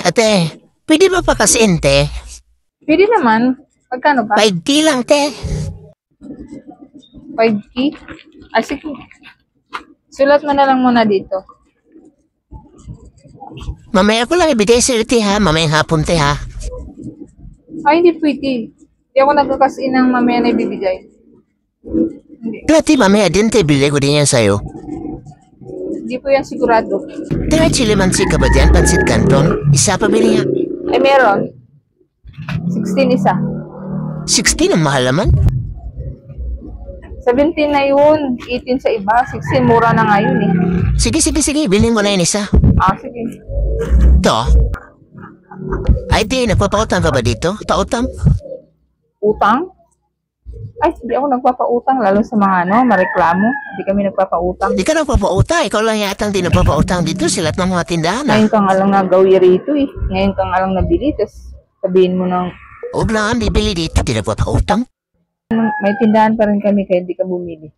Ate, pwede ba pa kasiin, te? Pwede naman. Magkano ba? 5K lang, te. 5K? Ah, sige. Sulat mo na lang muna dito. Mamaya ko lang ibigay sa'yo, te, ha? Mamayang hapon, te, ha? Ay, hindi pwede. Hindi ako nagkakasin ng mamaya na ibibigay. Hindi. Te, mamaya din, te, bili ko din yan sa'yo. Hindi po yan sigurado. Te, may chili mansi ka ba dyan? Pansit Canton? Isa pa bili nga. Ay, meron. 16 isa. 16 ang mahal naman. 17 na yun. 18 sa iba. 16 mura na nga yun eh. Sige, bilhin ko na yun isa. Ah, sige. Ito. Ay, te, nagpapautang ka ba dito? Pautang? Utang? Ay, hindi ako nagpapautang. Lalo sa mga mareklamo. Hindi kami nagpapautang. Di ka nagpapautang. Ikaw lang yata hindi nagpapautang dito. Silat ng mga tindahan, ha? Ngayon ka nga lang nagawi rito eh. Ngayon ka nga lang nabili. Tapos sabihin mo ng Huwag lang, bibili dito. Di nagpapautang. may tindahan pa rin kami kaya hindi ka bumili.